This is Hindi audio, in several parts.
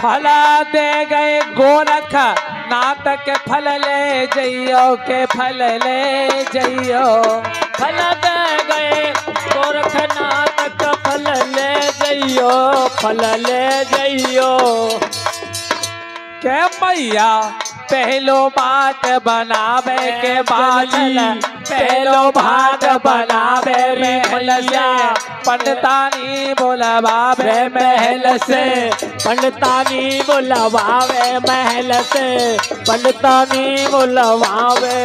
फल दे गए गोरख नाथ के फल ले जइयो के फल ले जइयो। फल दे गए गोरखनाथ का फल ले जइयो, फल ले जइयो। के मैया पहलो बात बनावे के बाचल, पहलो भाग बनावे महल से पंडितानी बोलवावे महल से, पंडितानी बुलवावे महल से, पंडितानी बुलवावे।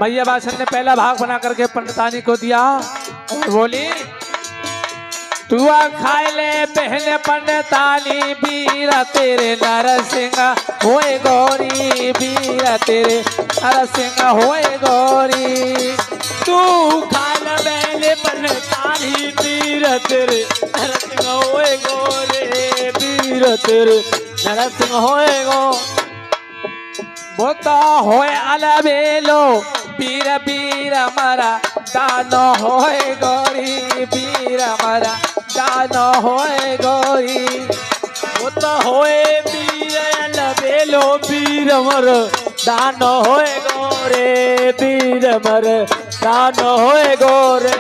मैया बादशाह ने पहला भाग बना करके पंडितानी को दिया और बोली तू खाए ले पहले पंडितानी वीर तेरे नरसिंह होए गौरी, वीर तेरे नरसिंह होए गौरी। तू खाल पहले पंडितानी वीर तेरे नरसिंह होए गोरे, वीर तेरे नरसिंह होए गो। वो तो होए अलबेलो वीर वीर मरा दानो होए गौरी, वीर मरा दानो होए गौरी। वो तो होए वीर अलबेलो वीर मर दानो होए गोरे, वीर मर दानो होए गोरे।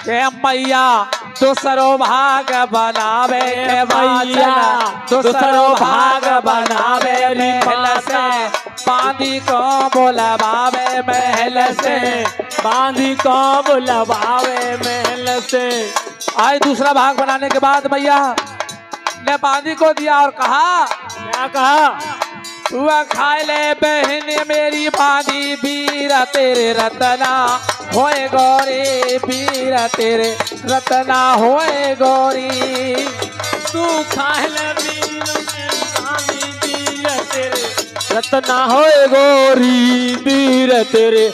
के मैया दूसरो भाग बनावे के मैया, दूसरो भाग बनावे महल से बांधी को बुलवावे महल से, बांधी को बुलवावे महल से। आज दूसरा भाग बनाने के बाद मैया ने बांधी को दिया और कहा क्या कहा? तू खाए ले बहन मेरी बांधी वीर तेरे रतना होए गौरी, वीर तेरे रतना होए गौरी। तू खाए ले वीर मेरी बांधी वीर तेरे रतना होए गोरी, वीर तेरे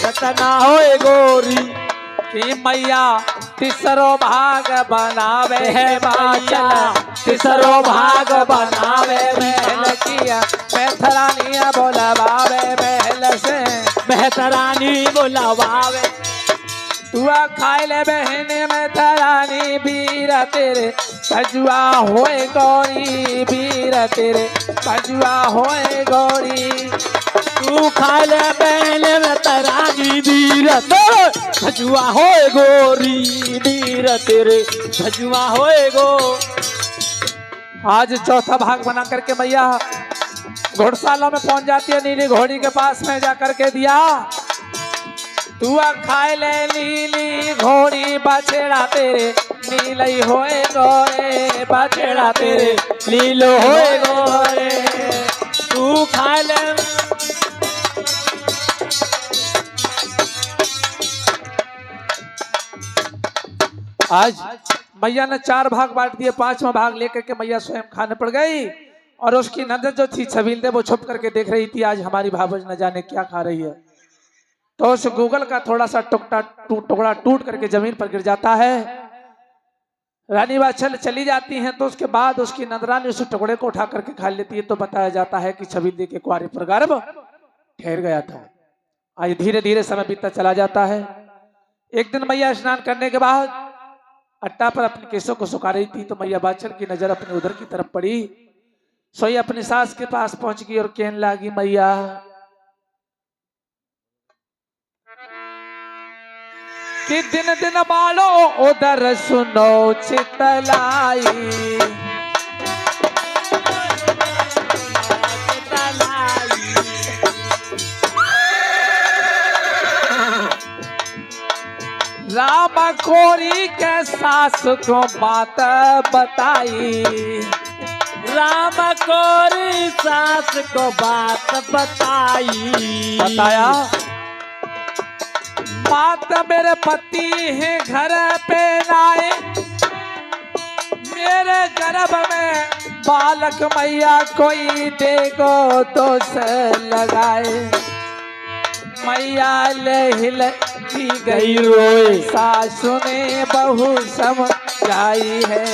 रतना होए गोरी। कि मैया तीसरो भाग बनावे है बाचल, तीसरो भाग बनावे महल किया मेहतरानी बोलवावे महल से, मेहतरानी बुलवावे। तू खाए ले बहन मेहतरानी वीर तेरे सजुआ होए गौरी, वीर तेरे सजुआ होए गौरी। तू खाए ले बहन मेहतरानी वीर तेरे सजुआ होए गोरी, वीर तेरे सजुआ होए गो। आज चौथा भाग बना करके मैया घोड़सालों में पहुंच जाती है, नीली घोड़ी के पास में जा करके दिया। तू खाए ले नीली घोड़ी बछड़ा तेरे नीलई होए गोरे, बछड़ा तेरे नीलो होए गोरे। तू खाए ले आज मैया ने 4 भाग बांट दिए, 5वां भाग लेकर के मैया स्वयं खाने पड़ गई और उसकी नजर जो थी छबील दे वो छुप करके देख रही थी आज हमारी भावज न जाने क्या खा रही है। तो उस गूगल का थोड़ा सा टुकड़ा टूट करके जमीन पर गिर जाता है। रानी बादशाह चली जाती हैं तो उसके बाद उसकी नंदरानी उस टुकड़े को उठा करके खा लेती है। तो बताया जाता है कि छबील दे के कुंवारे पर गर्भ ठहर गया था। आज धीरे धीरे समय बीतता चला जाता है। एक दिन मैया स्नान करने के बाद अट्टा पर अपने केसों को सुखा रही थी तो मैया बादशाह की नजर अपने उधर की तरफ पड़ी। सोई अपनी सास के पास पहुंच गई और कहने लगी मैया कि दिन दिन बालो उधर सुनो चितलाई, राम कोरी के सास को बात बताई, राम कोरी सास को बात बताया। बात मेरे पति है घर पे लाए, मेरे गर्भ में बालक मैया कोई देखो तो से लगाए। मैया ले हिल की गई रोए, सासु ने बहू समझाई है।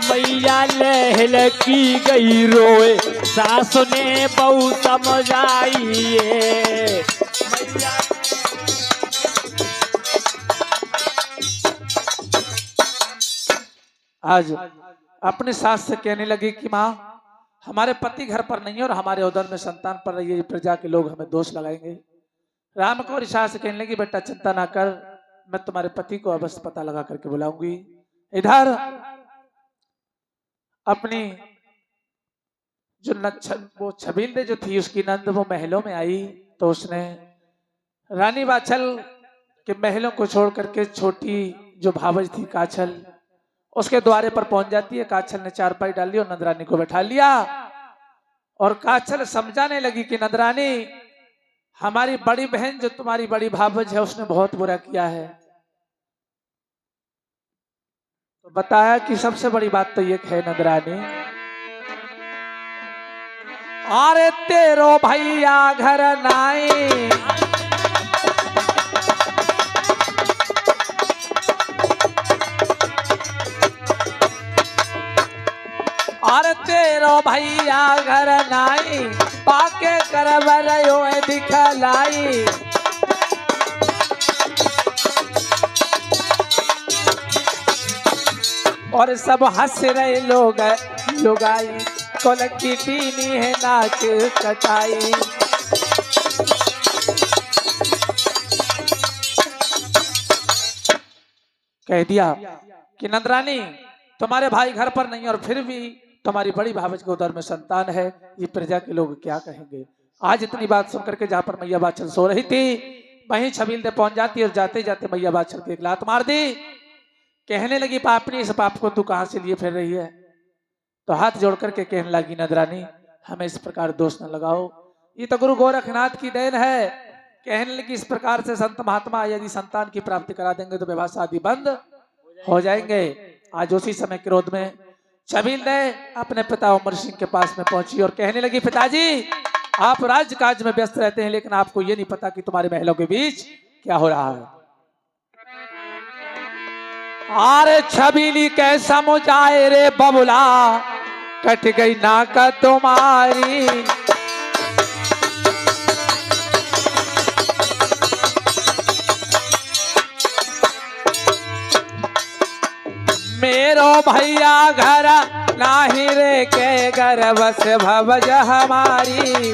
मैया लहल की गई रोए, सासु ने बहू समझाई है। आज अपनी सास से कहने लगी कि माँ, हमारे पति घर पर नहीं है और हमारे उदर में संतान पड़ रही है, प्रजा के लोग हमें दोष लगाएंगे। राम कौर सास से कहने लगी, बेटा चिंता ना कर, मैं तुम्हारे पति को अवश्य पता लगा करके बुलाऊंगी। इधर अपनी जो वो छबील जो थी उसकी नंद वो महलों में आई, तो उसने रानी बाछल के महलों को छोड़ करके छोटी जो भावज थी काछल, उसके द्वारे पर पहुंच जाती है। काछल ने चारपाई डाली और नंदरानी को बैठा लिया और काछल समझाने लगी कि नंदरानी, हमारी बड़ी बहन जो तुम्हारी बड़ी भावज है उसने बहुत बुरा किया है। तो बताया कि सबसे बड़ी बात तो ये है नंदरानी, अरे तेरो भैया घर नाई, अरे तेरो भैया घर नाई, पाके करवरयो दिखलाई। और सब हंस रहे लोग लुगाई, कोल की पीनी है नाक कटाई। कह दिया कि नंदरानी, तुम्हारे भाई घर पर नहीं और फिर भी तुम्हारी बड़ी भावज के उदर में संतान है, ये प्रजा के लोग क्या कहेंगे। आज इतनी बात सुन करके जहां पर मैया बाछल सो रही थी, वहीं छबील दे पहुंच जाती और जाते जाते मैया बाछल को एक लात मार दी। कहने लगी, पापनी, इस पाप को तू कहां से लिए फिर रही है। तो हाथ जोड़ करके कहने लगी, नंदरानी हमें इस प्रकार दोष न लगाओ, ये तो गुरु गोरखनाथ की देन है। कहने लगी, इस प्रकार से संत महात्मा यदि संतान की प्राप्ति करा देंगे तो विवाह शादी बंद हो जाएंगे। आज उसी समय क्रोध में छबील ने अपने पिता उमर सिंह के पास में पहुंची और कहने लगी, पिताजी आप राज्य काज में व्यस्त रहते हैं, लेकिन आपको ये नहीं पता कि तुम्हारे महलों के बीच क्या हो रहा है। अरे छबीली कैसा मुझाए रे बबुला, कट गई नाक तुम्हारी। मेरो भैया घर नाही रे के गर्भ से भवज हमारी।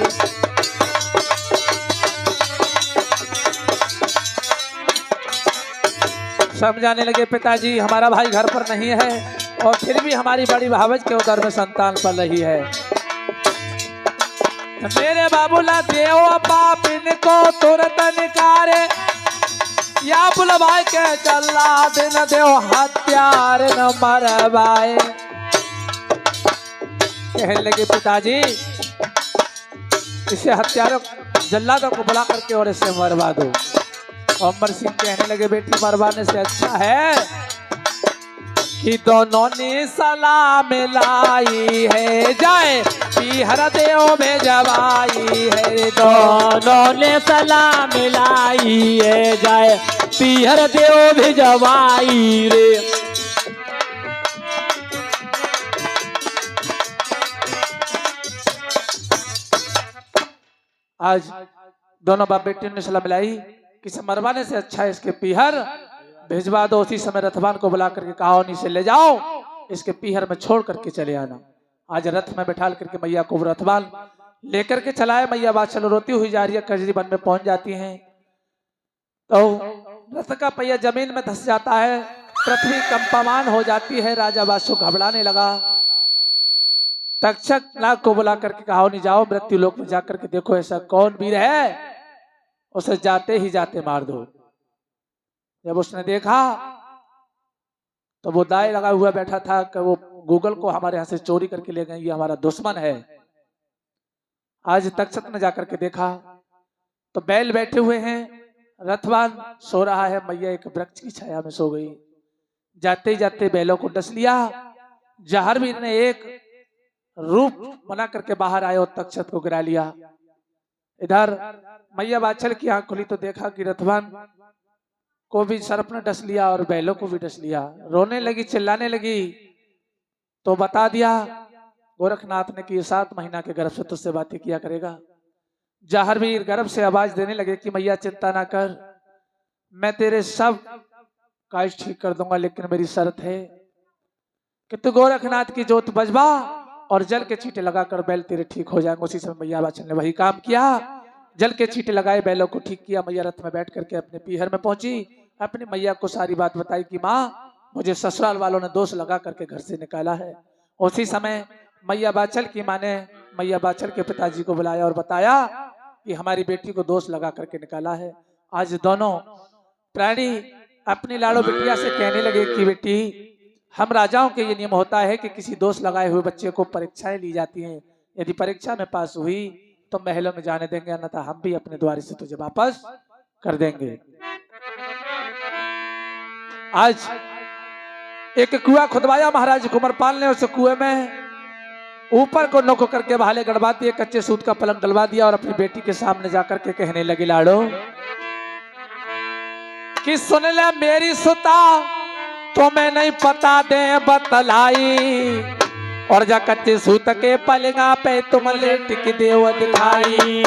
समझाने लगे, पिताजी हमारा भाई घर पर नहीं है और फिर भी हमारी बड़ी भावज के उदर में संतान पल रही है। मेरे बाबूला देव बाप इनको तुरंत निकारे, या बुलवाए के चला दिन देव हत्यार न मरवाए। कहने लगे, पिताजी इसे हत्यारों जल्लादों को बुला करके और इसे मरवा दो। अमर सिंह कहने लगे, बेटी मरवाने से अच्छा है कि दोनों ने सलाम लाई है, जाए पीहर देव भेजवाई है। दोनों ने सलाम लाई है, जाए पीहर देव भेजवाई रे। आज दोनों बाप बेटी ने सलाह मिलाई कि इसे मरवाने से अच्छा है इसके पीहर भेजवा दो। उसी समय रथवान को बुला करके कहा, उन्हीं से ले जाओ, इसके पीहर में छोड़ करके चले आना। आज रथ में बैठाल करके मैया को रथवान लेकर के चलाए। मैया बाछल रोती हुई जा रही है, कजरी वन में पहुंच जाती हैं तो रथ का पहिया जमीन में धस जाता है, पृथ्वी कंपमान हो जाती है। राजा बासु घबराने लगा। तक्षक नाग को बुला करके कहा, नहीं जाओ मृत्यु लोक में जाकर के देखो ऐसा कौन वीर है, उसे जाते ही जाते मार दो। जब उसने देखा तो वो दाएं लगा हुआ बैठा था कि वो गूगल को हमारे यहाँ से चोरी करके ले गए, ये हमारा दुश्मन है। आज तक्षक ने जाकर के देखा तो बैल बैठे हुए हैं, रथवान सो रहा है, मैया एक वृक्ष की छाया में सो गई। जाते ही जाते बैलों को डस लिया। जहारवीर ने एक रूप बना करके बाहर आए और तक्षक को गिरा लिया। इधर मैया बाछल की आंख खुली तो देखा कि रथवान को भी सर्प ने डस लिया और बैलों को भी डस लिया। रोने लगी, चिल्लाने लगी तो बता दिया गोरखनाथ ने कि 7 महीना के गर्भ से तुझसे बातें किया करेगा। जहारवीर गर्भ से आवाज देने लगे कि मैया चिंता ना कर, मैं तेरे सब काज ठीक कर दूंगा, लेकिन मेरी शर्त है कि तू गोरखनाथ की जोत बजवा और जल के छींटे लगाकर बैल तेरे ठीक हो जाएंगे। उसी समय मैया बाचल ने वही काम किया, जल के छींटे लगाए, बैलों को ठीक किया। मैया रथ में बैठ करके अपने पीहर में पहुंची, अपनी मैया को सारी बात बताई कि माँ मुझे ससुराल वालों ने दोष लगा करके घर से निकाला है। उसी समय मैया बाचल की माँ ने मैया बाचल के पिताजी को बुलाया और बताया कि हमारी बेटी को दोष लगा करके निकाला है। आज दोनों प्राणी अपनी लाड़ो बिटिया से कहने लगे कि बेटी, हम राजाओं के ये नियम होता है कि किसी दोष लगाए हुए बच्चे को परीक्षाएं ली जाती हैं। यदि परीक्षा में पास हुई तो महलों में जाने देंगे, अन्यथा हम भी अपने द्वार से तुझे वापस कर देंगे। आज एक कुआं खुदवाया महाराज कुंवरपाल ने, उस कुएं में ऊपर को नोक करके भाले गड़वा दिए, कच्चे सूत का पलंग डलवा दिया और अपनी बेटी के सामने जाकर के कहने लगी लाड़ो कि सुन ले मेरी सुता, तुम्हें नहीं पता दे बतलाई, और जा कच्चे सूत के पलंगा पे तुम लेट के देव दिखाई।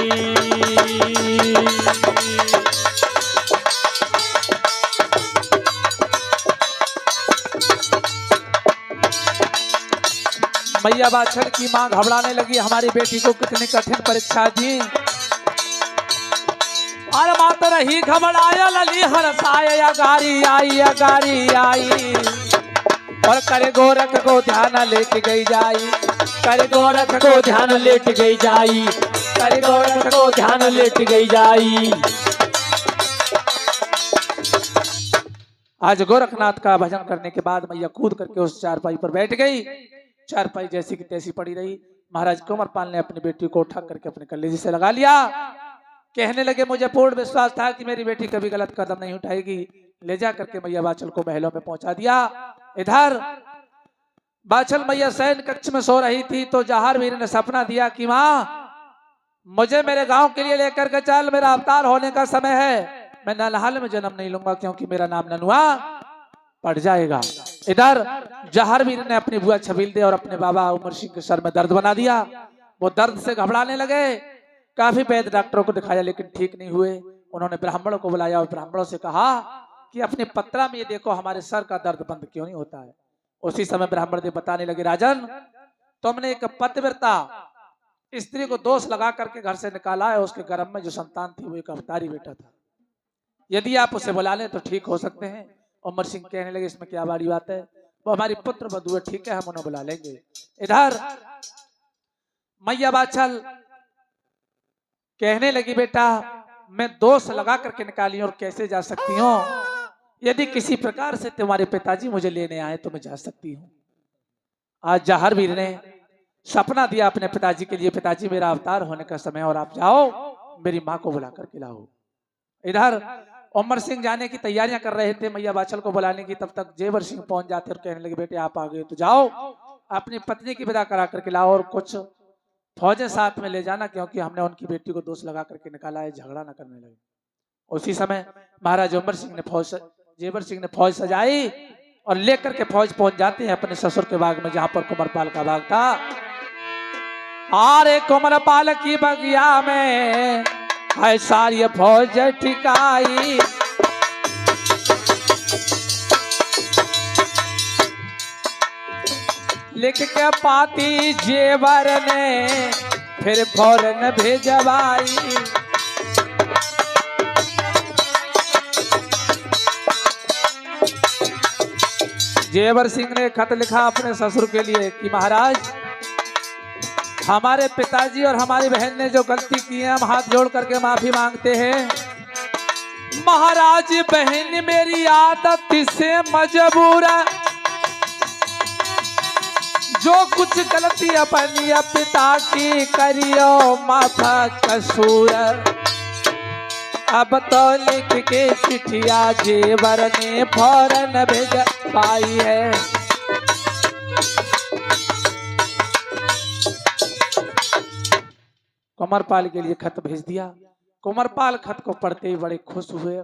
मैया बाछड़ की मां घबराने लगी, हमारी बेटी को कितनी कठिन परीक्षा दी। और मात रही घबराया लली हरसाय अगारी आई, और करे गोरख को ध्यान लेट गई जाई, करे गोरख को ध्यान लेट गई जाई, करे गोरख को ध्यान लेट गई जाई। आज गोरखनाथ का भजन करने के बाद मैया कूद करके उस चारपाई पर बैठ गई। चारपाई जैसी की तैसी पड़ी रही। महाराज कुंवरपाल ने अपनी बेटी को उठा करके अपने कलेजे से लगा लिया। कहने लगे मुझे पूर्ण विश्वास था कि मेरी बेटी कभी गलत कदम नहीं उठाएगी। ले जा करके मैया बाचल को महलों में पहुंचा दिया। इधर बाचल मैया शयन कक्ष में सो रही थी तो जहार वीर ने सपना दिया कि माँ मुझे मेरे गांव के लिए लेकर के चल, मेरा अवतार होने का समय है। मैं नलहाल में जन्म नहीं लूंगा क्योंकि मेरा नाम ननुआ पड़ जाएगा। इधर जहार वीर ने अपनी बुआ छबील दे और अपने बाबा उमर सिंह के सर में दर्द बना दिया। वो दर्द से घबराने लगे। काफी वैद्य डॉक्टरों को दिखाया लेकिन ठीक नहीं हुए। उन्होंने ब्राह्मणों को बुलाया और ब्राह्मणों से कहा कि अपने पत्रा में ये देखो हमारे सर का दर्द बंद क्यों नहीं होता है। उसी समय ब्राह्मण देव बताने लगे राजन तुमने एक पतिव्रता स्त्री को दोष लगा करके घर से निकाला है। उसके गर्भ में जो संतान थी वो एक अवतारी बेटा था। यदि आप उसे बुला लें तो ठीक हो सकते हैं। उमर सिंह कहने लगे इसमें क्या बड़ी बात है, वो हमारी पुत्र वधू है, ठीक है हम उन्हें बुला लेंगे। इधर मैया बाछल कहने लगी बेटा मैं दोष लगा करके निकाली और कैसे जा सकती हूँ। यदि किसी प्रकार से तुम्हारे पिताजी मुझे लेने आए तो मैं जा सकती हूँ। आज जहार वीर ने सपना दिया अपने पिताजी के लिए, पिताजी मेरा अवतार होने का समय और आप जाओ मेरी माँ को बुला करके लाओ। इधर उमर सिंह जाने की तैयारियां कर रहे थे मैया बाछल को बुलाने की। तब तक जेवर सिंह पहुंच जाते और कहने लगे बेटे आप आ गए तो जाओ अपनी पत्नी की विदा करा करके लाओ और कुछ फौजें साथ में ले जाना क्योंकि हमने उनकी बेटी को दोष लगा करके निकाला है, झगड़ा न करने लगे। उसी समय महाराज उमर सिंह ने जेवर सिंह ने फौज सजाई और लेकर के फौज पहुंच जाते हैं अपने ससुर के बाग में जहां पर कुंवरपाल का बाग था। अरे कुंवरपाल की बगिया में है सारी फौज ठिकाई, लिख के पाती जेवर ने फिर फौरन भेजवाई। जेवर सिंह ने खत लिखा अपने ससुर के लिए कि महाराज हमारे पिताजी और हमारी बहन ने जो गलती की है हम हाथ जोड़ करके माफी मांगते हैं। महाराज बहन मेरी आदत से मजबूर है, जो कुछ गलती अपनी पिता की करियो माफा कसूर। अब तो लिख के चिट्ठिया जेवर ने फौरन भेज पाई है। कुंवरपाल के लिए खत भेज दिया। कुंवरपाल खत को पढ़ते ही बड़े खुश हुए।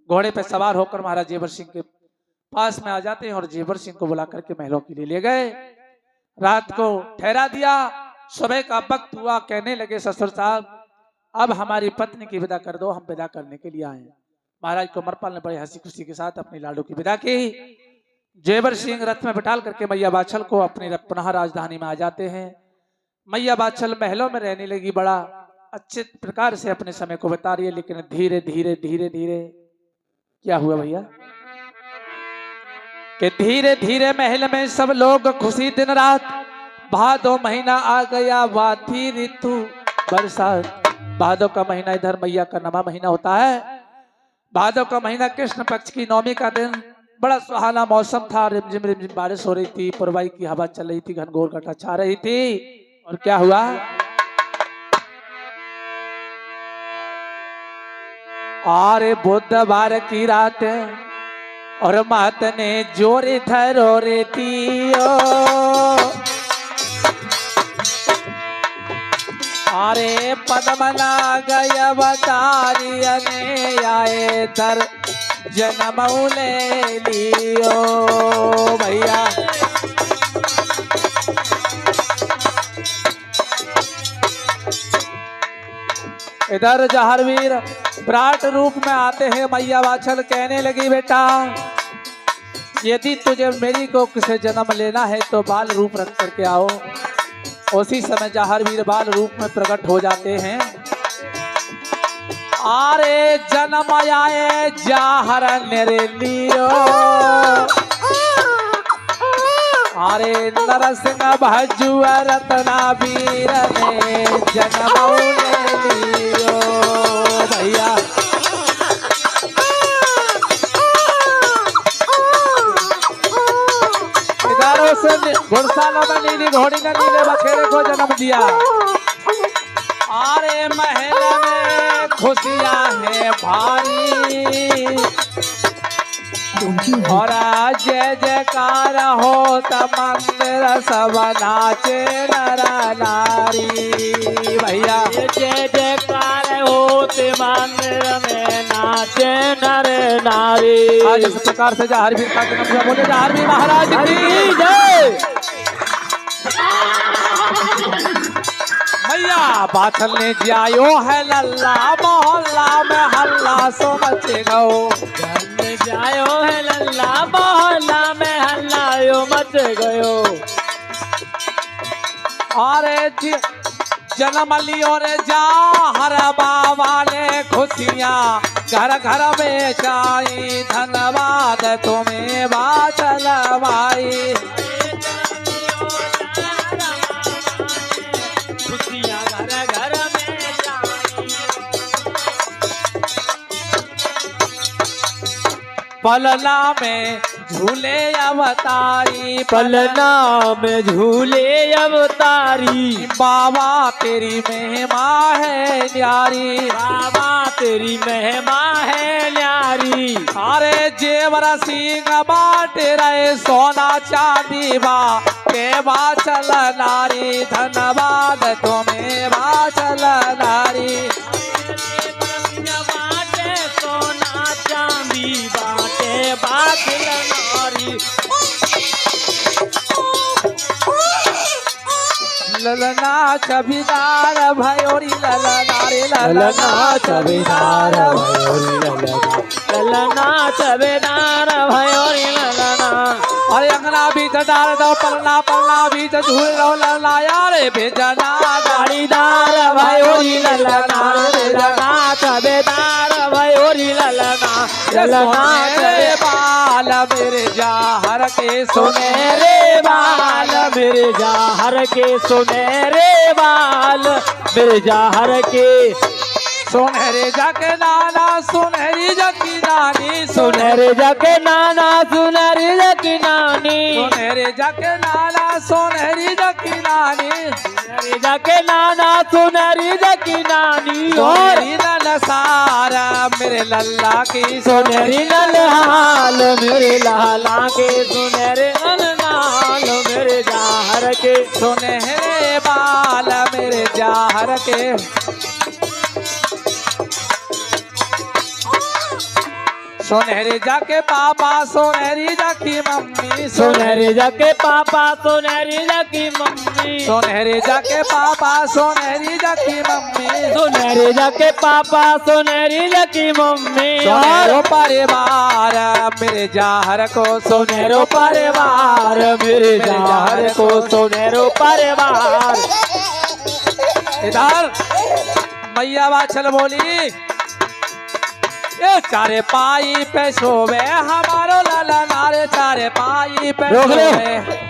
घोड़े पे सवार होकर महाराज जेवर सिंह के पास में आ जाते हैं और जेवर सिंह को बुला करके महलों के लिए ले गए। रात को ठहरा दिया। सुबह का वक्त हुआ। कहने लगे ससुर साहब अब हमारी पत्नी की विदा कर दो, हम विदा करने के लिए आए। महाराज कुंवरपाल ने बड़े हंसी खुशी के साथ अपनी लाडू की विदा की। जेवर सिंह रथ में बिठाल करके मैया बाछल को अपनी पुनः राजधानी में आ जाते हैं। मैया बाछल महलों में रहने लगी, बड़ा अच्छे प्रकार से अपने समय को बता रही है। लेकिन धीरे धीरे धीरे धीरे क्या हुआ भैया कि धीरे धीरे महल में सब लोग खुशी, दिन रात। भादो महीना आ गया, वाथी ऋतु बरसात। भादो का महीना इधर मैया का नवा महीना होता है। भादो का महीना कृष्ण पक्ष की नवमी का दिन, बड़ा सुहाना मौसम था। रिमझिम रिमझिम बारिश हो रही थी, पुरवाई की हवा चल रही थी, घनघोर घटा छा रही थी। और क्या हुआ, अरे बुधवार की रात और मात ने जोरे थरो रेतियो। अरे पद्मना गय बतारियने आए तर जन्म ले लियो भैया। इधर जहरवीर विराट रूप में आते हैं। मैया बाछल कहने लगी, बेटा यदि तुझे मेरी को किसे जन्म लेना है तो बाल रूप रख करके आओ। उसी समय जहरवीर बाल रूप में प्रकट हो जाते हैं। आरे जन्म आए जाहर मेरे लियो। अरे नरसिंह भजू रत्ना वीर ने जन्म ले लियो भैया। इधर से घुड़सालों में नीली घोड़ी ने नीले बछेरे को जन्म दिया। अरे महल में खुशियां हैं भारी और जय जयकार हो मंदिर सब नाचे नर नारी भैया। जय जयकार होते मंदिर में नाचे नर नारी। आज इस प्रकार से जहरवीर का जन्म हुआ। बोले जहरवीर महाराज की जय। मैया बाछल ने जायो है लल्ला, मोहल्ला में हल्ला सो मच गो। जायो है लल्ला, मोहल्ला में हल्ला यो मच गयो। अरे जन्म लियो रे जाहर बाबा ने खुशियाँ घर घर में चाई। धन्यवाद तुम्हें बाछल भाई। खुशियाँ घर घर में जाई। पलना में झूले अवतारी, पलना में झूले अवतारी। बाबा तेरी महिमा है न्यारी। बाबा तेरी महिमा है न्यारी। अरे जेवर सिंह बाटे रहे सोना चांदी बा के बाछल नारी। धन्यवाद तुम्हें बाछल नारी। बाटे सोना चांदी बाटे बाछल नारी। ललना छबिदार भयोरी ललना रे ललना छबिदार भयोरी ललना। ललना छबेदार भयोरी ललना। अरे अंगना बीच डाल दो पलना, पलना बीच झूल लो ललना। यारे भेजना गाड़ीदार भयोरी ललना। ललना छबेदार भयोरी ललना। ललना रे बाल मेरे जाहर के सुनहरे बाल मेरे जाहर के। सुनहरे बाल मेरे जाहर के। सुनहरे जाके नाना सुनहरी जकी नानी। सुनहरे जाके नाना सुनहरी जकी नानी। सुनहरे जाके नाना सुनहरी जकी नानी। सुनहरे जाके नाना सुनहरी जकी नानी। और सुनहरी नल सारा मेरे लल्ला की। सुनहरी नलहाल मेरे लाला के। सुनहरे नलहाल मेरे जाहर के। सुनहरे बाल मेरे जाहर के। सोनहरे जाके पापा सोनहरी जाकी मम्मी सोनहरे जाके पापा सोनहरी जाकी मम्मी सोनहरे जाके पापा सोनहरी जाकी मम्मी सोनहरे जाके पापा सोनहरी जाकी मम्मी सोनेरो परिवार मेरे जाहर को सोनेरो परिवार मेरे जाहर को सोनेरो परिवार। इधर मैया बाछल बोली ये चारे पाई पे सोवे हमारो लाला नारे चारे पाई पे रोक ले। सोवे